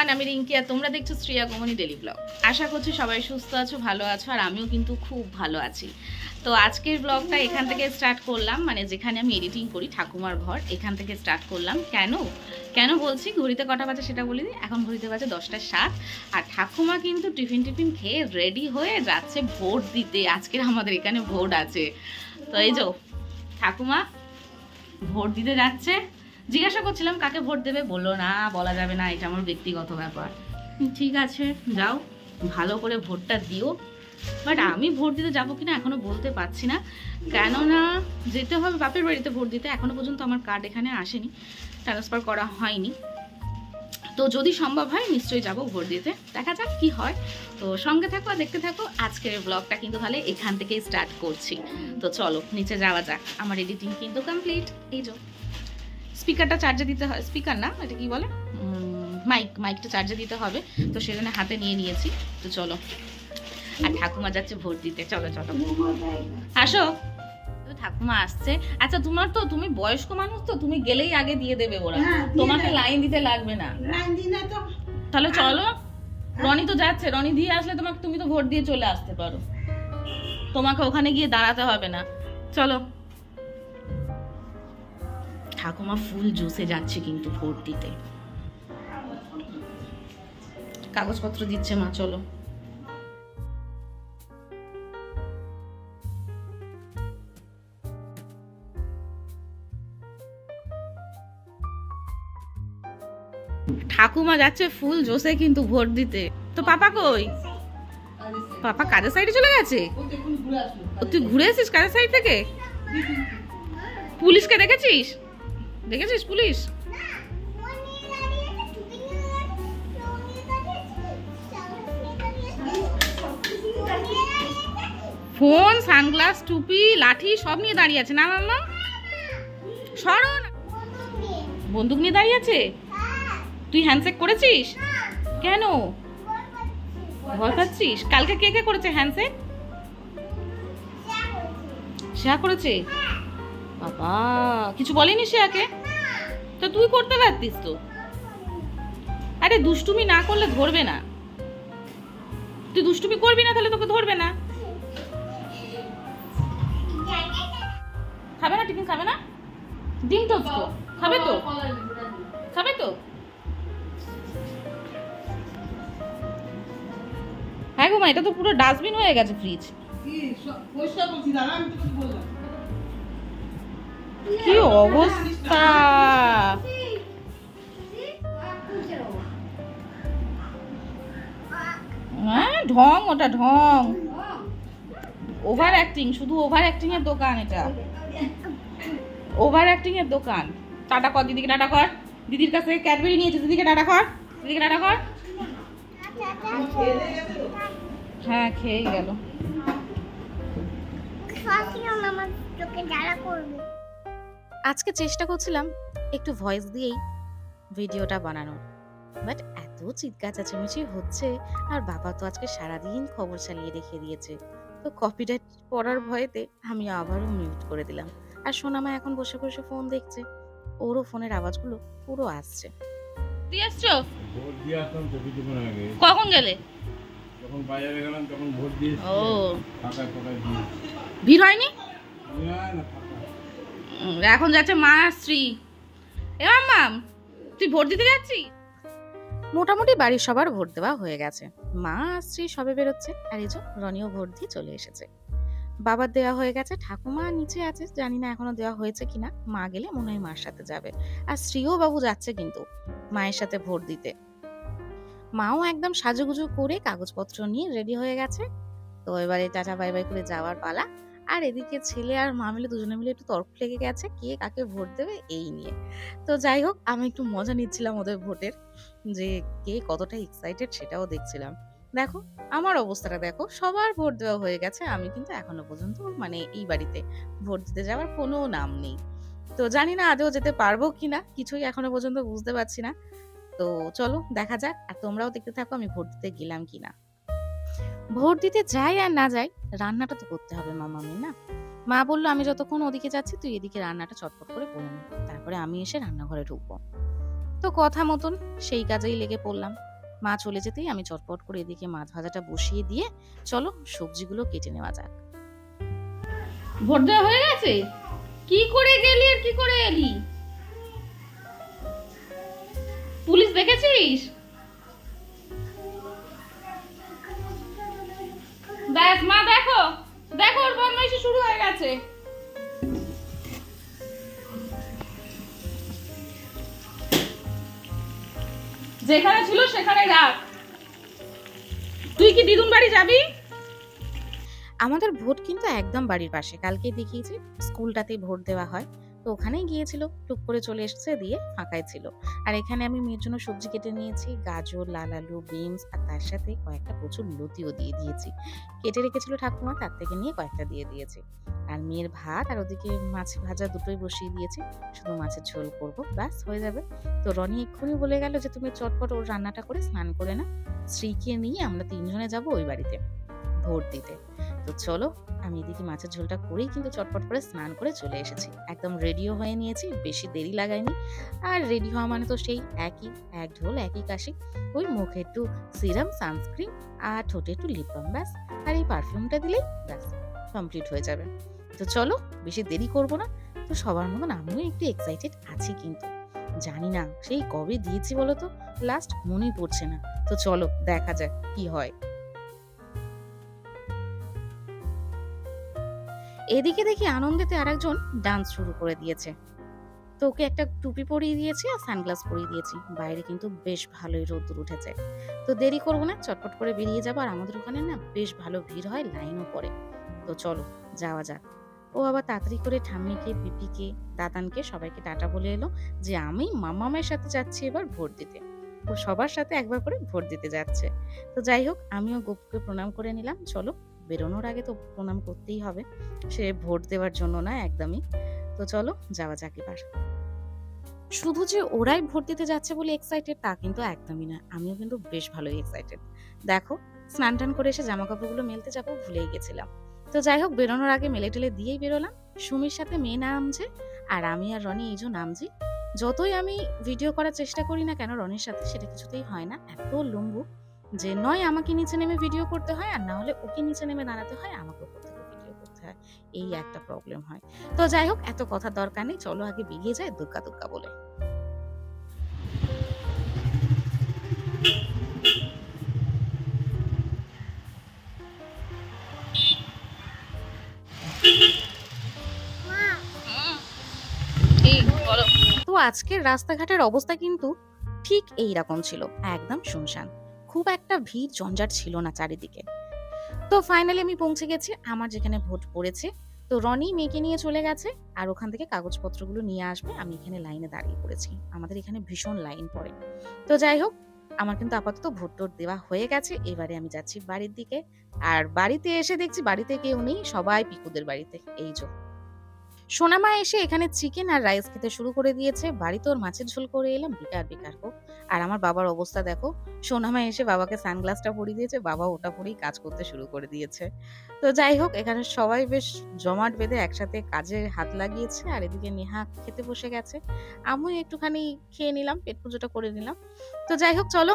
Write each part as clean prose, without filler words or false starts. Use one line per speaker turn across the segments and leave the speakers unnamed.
Everyone, আমি রিঙ্কি আর তোমরা দেখছো শ্রিয়া গোমনি ডেলি ব্লগ। আশা করছি সবাই সুস্থ আছো, ভালো আছো, আর আমিও কিন্তু খুব ভালো আছি। তো আজকের ব্লগটা এখান থেকে স্টার্ট করলাম, মানে যেখানে আমি এডিটিং করি, ঠাকুমার ঘর, এখান থেকে স্টার্ট করলাম। কেন বলছি, ঘড়িতে কটা বাজে সেটা বলে দিই। এখন ঘড়িতে বাজে 10টা 7, আর ঠাকুমা কিন্তু টিফিন খেয়ে রেডি হয়ে যাচ্ছে ভোট দিতে। আজকের আমাদের এখানে ভোট আছে। তো এই যে ঠাকুমা ভোট দিতে যাচ্ছে। জিজ্ঞাসা করছিলাম কাকে ভোট দেবে, বললো না বলা যাবে না, এটা আমার ব্যক্তিগত ব্যাপার। ঠিক আছে যাও, ভালো করে ভোটটা দিও। বাট আমি ভোট দিতে যাবো কিনা এখনো বলতে পারছি না, কেননা যেতে হবে বাপের বাড়িতে ভোট দিতে। এখনো পর্যন্ত আমার কার্ড এখানে আসেনি, ট্রান্সফার করা হয়নি। তো যদি সম্ভব হয় নিশ্চয়ই যাবো ভোট দিতে, দেখা যাক কি হয়। তো সঙ্গে থাকো আর দেখতে থাকো। আজকের ব্লগটা কিন্তু তাহলে এখান থেকেই স্টার্ট করছি। তো চলো নিচে যাওয়া যাক। আমার এডিটিং কিন্তু কমপ্লিট। এই যে স্পিকারটা চার্জে দিতে হয়, স্পিকার না এটা কি বলে, মাইকটা চার্জে দিতে হবে, তো সেজন্য হাতে নিয়ে নিয়েছি। তো চলো, আর ঠাকুমা যাচ্ছে ভোট দিতে। চলো আসো। ঠাকুমা আসছে। আচ্ছা তুমি বয়স্ক মানুষ, তো তুমি গেলেই আগে দিয়ে দেবে ওরা, তোমাকে লাইন দিতে লাগবে না। তাহলে চলো, রনি তো যাচ্ছে, রনি দিয়ে আসলে তুমি তো ভোট দিয়ে চলে আসতে পারো, তোমাকে ওখানে গিয়ে দাঁড়াতে হবে না। চলো। ঠাকুমা ফুল জুসে যাচ্ছে কিন্তু ভোট দিতে, কাগজপত্র দিচ্ছে মা। চলো। ঠাকুমা যাচ্ছে ফুল জোসে কিন্তু ভোট দিতে। তো পাপা কই? পাপা কাদের সাইডে চলে গেছে? তুই ঘুরে এসেছিস কাদের সাইড থেকে? পুলিশকে দেখেছিস? পুলিশ? ফোন, সানগ্লাস, টুপি, লাঠি সব নিয়ে দাঁড়িয়ে আছে। না মাম্মা সরো না। বন্দুক নিয়ে দাঁড়িয়ে আছে? তুই হ্যান্ডশেক করেছিস কেন? ভয় পাচ্ছিস? কালকে কে করেছে হ্যান্ডশেক? শ্রেয়া করেছে? বাবা কিছু বলেনি শ্রেয়াকে? তো তুই করতে পারতিস তো। আরে দুষ্টুমি না করলে ধরবে না। তুই দুষ্টুমি করবি না তাহলে তোকে ধরবে না। খাবে না? টিফিন খাবে না? ডিম টোস্ট খাবে তো? খাবে তো? হ্যাঁ গো মা, এটা তো পুরো ডাস্টবিন হয়ে গেছে ফ্রিজ। কি অবস্থা! হ্যাঁ ঢং, ওটা ঢং, ওভার অ্যাক্টিং, শুধু ওভার অ্যাক্টিং এর দোকান এটা, ওভার অ্যাক্টিং এর দোকান। টাটা কর দিদিকে, টাটা কর। দিদির কাছে ক্যাডবেরি নিয়েছে, দিদিকে টাটা কর, দিদিকে টাটা কর। হ্যাঁ খেয়ে গেল। আজকে চেষ্টা করছিলাম একটু ভয়েস দিয়েই ভিডিওটা বানানোর, বাট এত চিৎকার চেঁচামেচি হচ্ছে, আর বাবা তো আজকে সারাদিন খবর চালিয়ে রেখে দিয়েছে, তো কপিরাইট পড়ার ভয়েতে আমি আবারও মিউট করে দিলাম। আর সোনামা এখন বসে বসে ফোন দেখছে, ওরও ফোনের আওয়াজগুলো পুরো আসছে। দিয়ে আসছো? কখন গেলে?
যখন বাজারে গেলাম তখন ভোট দিয়েছি।
ও
ফাঁকা দিয়ে
ভিড় হয়নি?
না,
এখন যাচ্ছে মা আর স্ত্রী। এ মাম্মাম তুই ভোট দিতে যাচ্ছিস? মোটামুটি বাড়ির সবার ভোট দেওয়া হয়ে গেছে, মা আর স্ত্রী সবে বেরোচ্ছে, আর এই যে রনিও ভোট দিয়ে চলে এসেছে। বাবার দেওয়া হয়ে গেছে, ঠাকুমা নিচে আছে, জানি না এখনো দেওয়া হয়েছে কিনা, মা গেলে মনে হয় মার সাথে যাবে। আর স্ত্রীও বাবু যাচ্ছে কিন্তু মায়ের সাথে ভোট দিতে। মাও একদম সাজুগুজু করে কাগজপত্র নিয়ে রেডি হয়ে গেছে। তো এবারে টাটা বাই বাই করে যাওয়ার পালা। আর এদিকে ছেলে আর মা মিলে দুজনে মিলে একটু তর্ক লেগে গেছে কে কাকে ভোট দেবে এই নিয়ে। তো যাই হোক, আমি একটু মজা নিচ্ছিলাম ওদের ভোটের, যে কে কতটা এক্সাইটেড সেটাও দেখছিলাম। দেখো আমার অবস্থাটা দেখো, সবার ভোট দেওয়া হয়ে গেছে, আমি কিন্তু এখনো পর্যন্ত মানে এই বাড়িতে ভোট দিতে যাওয়ার কোনো নাম নেই। তো জানি না আদৌ যেতে পারবো কিনা, কিছুই এখনো পর্যন্ত বুঝতে পারছি না। তো চলো দেখা যাক, আর তোমরাও দেখতে থাকো আমি ভোট দিতে গেলাম কিনা। ভোট দিতে যাই আর না যাই, রান্নাটা তো করতে হবে মামামি না। মা বললো আমি যতক্ষণ ওদিকে যাচ্ছি তুই এদিকে রান্নাটা চটপট করে করে নে, তারপরে আমি এসে রান্নাঘরে ঢুকবো। তো কথা মতন সেই কাজেই লেগে পড়লাম। মা চলে যেতেই আমি চটপট করে এদিকে মাছ ভাজাটা বসিয়ে দিয়ে চলো সবজিগুলো কেটে নেওয়া যাক। ভোট দেওয়া হয়ে গেছে? কি করে গেলি আর কি করে এলি? পুলিশ দেখেছিস? দেখ মা, দেখো দেখো ওর বদমাইশি শুরু হয়ে গেছে। যেখানে ছিল সেখানে রাখ। তুই কি দিদুন বাড়ি যাবি? আমাদের ভোট কিন্তু একদম বাড়ির পাশে, কালকে দেখিয়েছি স্কুলটাতেই ভোট দেওয়া হয়, তো ওখানেই গিয়েছিল, টুক করে চলে এসেছে, দিয়ে ফাঁকাই ছিল। আর এখানে আমি মেয়ের জন্য সবজি কেটে নিয়েছি, গাজর, লাল আলু, বিনস, আর তার সাথে কয়েকটা প্রচুর লতিও দিয়ে দিয়েছি। কেটে রেখেছিল ঠাকুমা, তার থেকে নিয়ে কয়েকটা দিয়ে দিয়েছি। আর মেয়ের ভাত আর ওদিকে মাছ ভাজা দুটোই বসিয়ে দিয়েছি, শুধু মাছের ঝোল করবো, ব্যাস হয়ে যাবে। তো রনি এক্ষুনি বলে গেল যে তুমি চটপট ওর রান্নাটা করে স্নান করে না, স্ত্রীকে নিয়ে আমরা 3 জনে যাবো ওই বাড়িতে ভোট দিতে। তো চলো আমি এদিকে মাছের ঝোলটা করেই কিন্তু চটপট করে স্নান করে চলে এসেছি, একদম রেডিও হয়ে নিয়েছি, বেশি দেরি লাগাইনি। আর রেডি হওয়া মানে তো সেই একই, এক ঢোল একই কাশি, ওই মুখে একটু সিরাম, সানস্ক্রিন আর ঠোঁটে একটু লিপ বাম, ব্যাস। আর এই পারফিউমটা দিলেই ব্যাস কমপ্লিট হয়ে যাবে। তো চলো বেশি দেরি করবো না। তো সবার মতন আমিও একটু এক্সাইটেড আছি, কিন্তু জানি না সেই কবে দিয়েছি বলো তো, লাস্ট মনেই পড়ছে না। তো চলো দেখা যাক কি হয়। এদিকে দেখি আনন্দেতে আরেকজন ডান্স শুরু করে দিয়েছে, তো ওকে একটা টুপি পরিয়ে দিয়েছি আর সানগ্লাস পরিয়ে দিয়েছি। বাইরে কিন্তু বেশ ভালোই রোদ্দুর উঠেছে, তো দেরি করবো না, চটপট করে বেরিয়ে যাবো। আর আমাদের ওখানে না বেশ ভালো ভিড় হয়, লাইনও পড়ে। তো চলো যাওয়া যাক। ও আবার তাড়াতাড়ি করে ঠাম্মিকে, পিপিকে, দাদানকে সবাইকে টাটা বলে এলো যে আমি মামামের সাথে যাচ্ছি এবার ভোট দিতে। ও সবার সাথে একবার করে ভোট দিতে যাচ্ছে। তো যাই হোক আমিও গোপুকে প্রণাম করে নিলাম। চলো বেরোনোর আগে তো প্রণাম করতেই হবে, সে ভোট দেওয়ার জন্য না একদমই। তো চলো যাওয়া যাক এবার। শুধু যে ওরাই ভোট দিতে যাচ্ছে বলে এক্সাইটেড তা কিন্তু একদমই না, আমিও কিন্তু বেশ ভালোই এক্সাইটেড। দেখো স্নান টান করে এসে জামা কাপড়গুলো মেলতে যাবো, ভুলেই গেছিলাম। তো যাই হোক বেরোনোর আগে মেলে টেলে দিয়েই বেরোলাম। সুমির সাথে মেয়ে নামছে আর আমি আর রনি এই যে নামছি। যতই আমি ভিডিও করার চেষ্টা করি না কেন রনির সাথে, সেটা কিছুতেই হয় না, এত লম্বু যে নয় আমাকে নিচে নেমে ভিডিও করতে হয়, আর না হলে ওকে নিচে নেমে দাঁড়াতে হয়, আমাকে উপর থেকে ভিডিও করতে হয়, এই একটা প্রবলেম হয়। তো যাই হোক এত কথা দরকার নেই, চলো আগে বেরিয়ে যায় দুক্কা দুক্কা বলে। তো আজকের রাস্তাঘাটের অবস্থা কিন্তু ঠিক এই রকম ছিল, একদম শুনশান, খুব একটা ভিড় জঞ্জাট ছিল না চারিদিকে। তো ফাইনালি আমি পৌঁছে গেছি আমার যেখানে ভোট পড়েছে। তো রনি মেয়েকে নিয়ে চলে গেছে আর ওখান থেকে কাগজপত্রগুলো নিয়ে আসবে, আমি এখানে লাইনে দাঁড়িয়ে পড়েছি, আমাদের এখানে ভীষণ লাইন পড়ে। তো যাই হোক আমার কিন্তু আপাতত ভোট টোট দেওয়া হয়ে গেছে, এবারে আমি যাচ্ছি বাড়ির দিকে। আর বাড়িতে এসে দেখছি বাড়িতে কেউ নেই, সবাই পিকুদের বাড়িতে। এই যে সোনামা এসে এখানে চিকেন আর রাইস খেতে শুরু করে দিয়েছে, বাড়িতে ওর মাছের ঝোল করে এলাম, বেকার বেকার হোক। আর আমার বাবার অবস্থা দেখো, সোনামা এসে বাবাকে সানগ্লাসটা পরিয়ে দিয়েছে, বাবা ওটা পরেই কাজ করতে শুরু করে দিয়েছে। তো যাই হোক এখানে সবাই বেশ জমাট বেঁধে একসাথে কাজে হাত লাগিয়েছে। আর এদিকে নেহা খেতে বসে গেছে, আমিও একটুখানি খেয়ে নিলাম, পেট পুজোটা করে নিলাম। তো যাই হোক চলো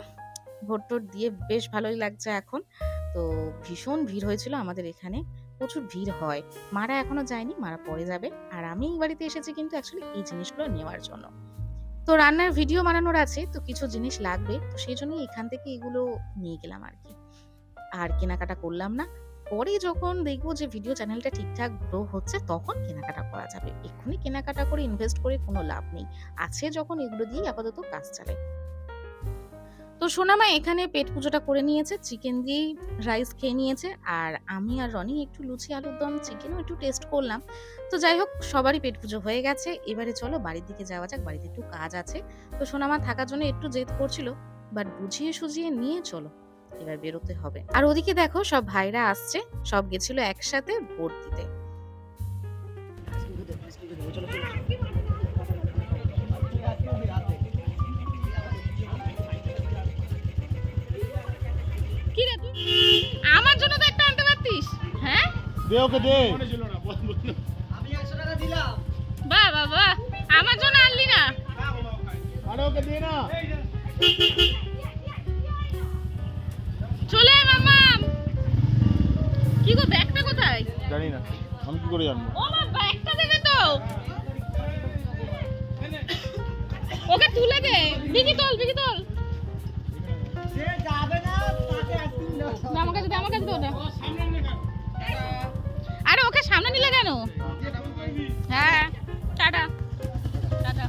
ভোট টোট দিয়ে বেশ ভালোই লাগছে এখন। তো ভীষণ ভিড় হয়েছিল আমাদের এখানে, প্রচুর ভিড় হয়, মারা এখনো যায়নি, মারা পরে যাবে। আর আমি এই বাড়িতে এসেছি কিন্তু অ্যাকচুয়ালি এই জিনিসগুলো নেওয়ার জন্য। তো রান্নার ভিডিও বানানোর আছে, তো কিছু জিনিস লাগবে, তো সেই জন্যই এখান থেকে এগুলো নিয়ে গেলাম আর কি। আর কেনাকাটা করলাম না, পরে যখন দেখবো যে ভিডিও চ্যানেলটা ঠিকঠাক গ্রো হচ্ছে তখন কেনাকাটা করা যাবে, এক্ষুনি কেনাকাটা করে ইনভেস্ট করে কোনো লাভ নেই, আছে যখন এগুলো দিয়েই আপাতত কাজ চালাই। তো সোনামা এখানে পেট পুজোটা করে নিয়েছে, চিকেন দিয়েই রাইস খেয়ে নিয়েছে। আর আমি আর রনি একটু লুচি আলুর দম চিকেনও একটু টেস্ট করলাম। তো যাই হোক সবারই পেট পুজো হয়ে গেছে, এবারে চলো বাড়ির দিকে যাওয়া যাক, বাড়িতে একটু কাজ আছে। তো সোনামা থাকার জন্য একটু জেদ করছিল, বাট বুঝিয়ে সুঝিয়ে নিয়ে চলো এবার বেরোতে হবে। আর ওদিকে দেখো সব ভাইরা আসছে, সব গেছিল একসাথে ভোট দিতে। আমার জন্য তো একটা আনতে পারতিস। হ্যাঁ
দে ওকে দে,
আমি 100 টাকা দিলাম।
বাহ বাহ বাহ, আমার জন্য আনলি না?
আরে ওকে দে না।
কি গো ব্যাগটা কোথায়?
জানি না, আমি কি করে জানবো?
ও মা, ব্যাগটা দেবে তো। ওকে তুলে দে, বিকি তোল, বিকি তোল।
সে যাবে না, তাকে আইসক্রিম দাও।
না, আমার কাছে দে, আমার কাছে দে ওটা। আরে ওকে সামনে নিলে কেন? হ্যাঁ, টাটা টাটা।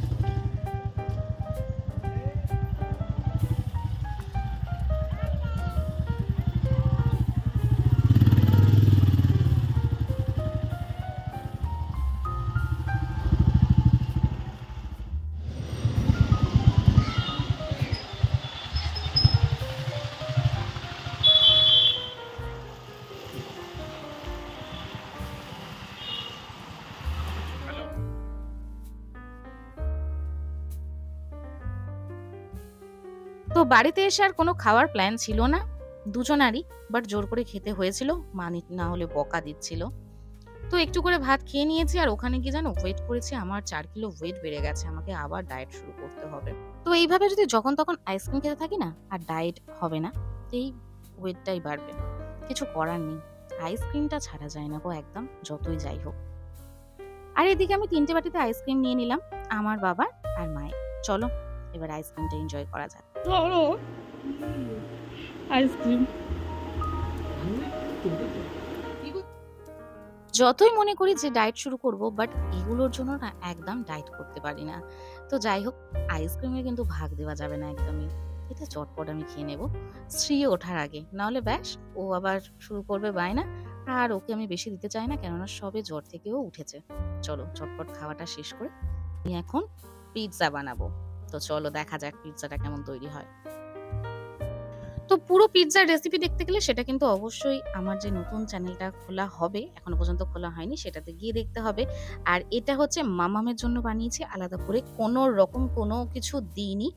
তো বাড়িতে এসে আর কোনো খাওয়ার প্ল্যান ছিল না দুজনারই, বাট জোর করে খেতে হয়েছিল, মানে না হলে বকা দিচ্ছিল। তো একটু করে ভাত খেয়ে নিয়েছি, আর ওখানে গিয়ে জানো ওয়েট করেছি, আমার 4 কিলো ওয়েট বেড়ে গেছে, আমাকে আবার ডায়েট শুরু করতে হবে। তো এইভাবে যদি যখন তখন আইসক্রিম খেতে থাকি না, আর ডায়েট হবে না, এই ওয়েটটাই বাড়বে, কিছু করার নেই। আইসক্রিমটা ছাড়া যায় না গো একদম, যতই যাই হোক। আর এদিকে আমি 3টে বাটিতে আইসক্রিম নিয়ে নিলাম, আমার বাবার আর মায়ের। চলো এবার আইসক্রিমটা এনজয় করা যাক। ধরো আইসক্রিম। যতই মনে করি যে ডায়েট শুরু করব, বাট এগুলোর জন্য না একদম ডায়েট করতে পারি না। তো যাই হোক, আইসক্রিমের কিন্তু ভাগ দেওয়া যাবে না একদমই, এটা চটপট আমি খেয়ে নেব শ্রী ওঠার আগে, নাহলে ব্যাস ও আবার শুরু করবে বায়না। আর ওকে আমি বেশি দিতে চাই না, কেননা সবে জ্বর থেকেও উঠেছে। চলো চটপট খাওয়াটা শেষ করে আমি এখন পিৎজা বানাবো। তো চলো দেখা যাক পিৎজাটা কেমন তৈরি হয়। তো পুরো পিৎজার রেসিপি দেখতে গেলে সেটা কিন্তু অবশ্যই আমার যে নতুন চ্যানেলটা খোলা হবে, এখনো পর্যন্ত খোলা হয়নি, সেটাতে গিয়ে দেখতে হবে। আর এটা হচ্ছে মামামের জন্য বানিয়েছি আলাদা করে, কোনো রকম কোনো কিছু দিইনি,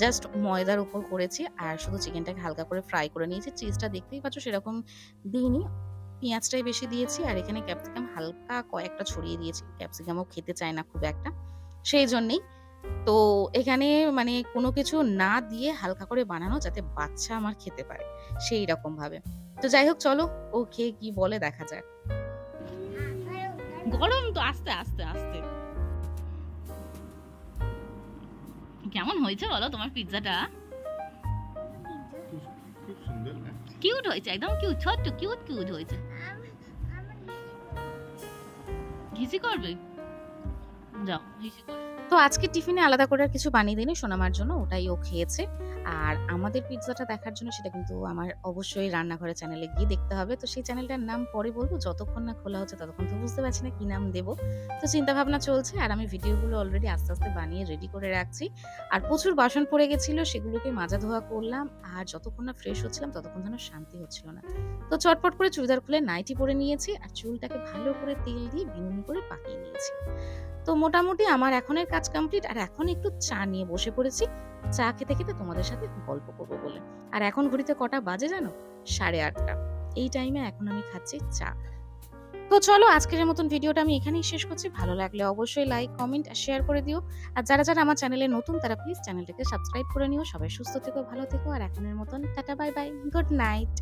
জাস্ট ময়দার উপর করেছি, আর শুধু চিকেনটাকে হালকা করে ফ্রাই করে নিয়েছি। চিজটা দেখতেই পাচ্ছ সেরকম দিইনি, পেঁয়াজটাই বেশি দিয়েছি, আর এখানে ক্যাপসিকাম হালকা কয়েকটা ছড়িয়ে দিয়েছি, ক্যাপসিকামও খেতে চায় না খুব একটা, সেই জন্যেই। তো এখানে মানে কোনো কিছু না দিয়ে হালকা করে বানানো, যাতে বাচ্চা আমার খেতে পারে সেই রকম ভাবে। তো যাই হোক, চলো ও খেয়ে কি বলে দেখা যাক। গরম তো, আস্তে আস্তে আস্তে। কেমন হয়েছে বলো তোমার পিৎজাটা?
খুব সুন্দর না?
কিউট হয়েছে, একদম কিউট, ছোট্ট কিউট কিউট হয়েছে। ঘিসি করবে, যাও ঘিসি করবে। তো আজকে টিফিনে আলাদা করে আর কিছু বানিয়ে দিইনি সোনামার জন্য, ওটাই ও খেয়েছে। আর আমাদের পিৎজাটা দেখার জন্য সেটা কিন্তু আমার অবশ্যই রান্নাঘরের চ্যানেলে গিয়ে দেখতে হবে। তো সেই চ্যানেলটার নাম পরে বলবো, যতক্ষণ না খোলা হচ্ছে ততক্ষণ তো বুঝতে পারছি না কি নাম দেবো। তো চিন্তা ভাবনা চলছে, আর আমি ভিডিওগুলো অলরেডি আস্তে আস্তে বানিয়ে রেডি করে রাখছি। আর প্রচুর বাসন পড়ে গেছিল, সেগুলোকে মাজা ধোয়া করলাম, আর যতক্ষণ না ফ্রেশ হচ্ছিলাম ততক্ষণ যেন শান্তি হচ্ছিল না। তো চটপট করে চুড়িদার খুলে নাইটি পরে নিয়েছি, আর চুলটাকে ভালো করে তেল দিয়ে বিনুনি করে পাকিয়ে নিয়েছি। তো মোটামুটি আমার এখনের কাজ কমপ্লিট, আর এখন একটু চা নিয়ে বসে পড়েছি, চা খেতে খেতে তোমাদের সাথে গল্প করবো বলে। আর এখন ঘড়িতে কটা বাজে জানো? 8:30। এই টাইমে এখন আমি খাচ্ছি চা। তো চলো আজকের মতন ভিডিওটা আমি এখানেই শেষ করছি। ভালো লাগলে অবশ্যই লাইক, কমেন্ট আর শেয়ার করে দিও। আর যারা যারা আমার চ্যানেলে নতুন তারা প্লিজ চ্যানেলটাকে সাবস্ক্রাইব করে নিও। সবাই সুস্থ থেকো, ভালো থেকো, আর এখনের মতন tata, bye bye, good night.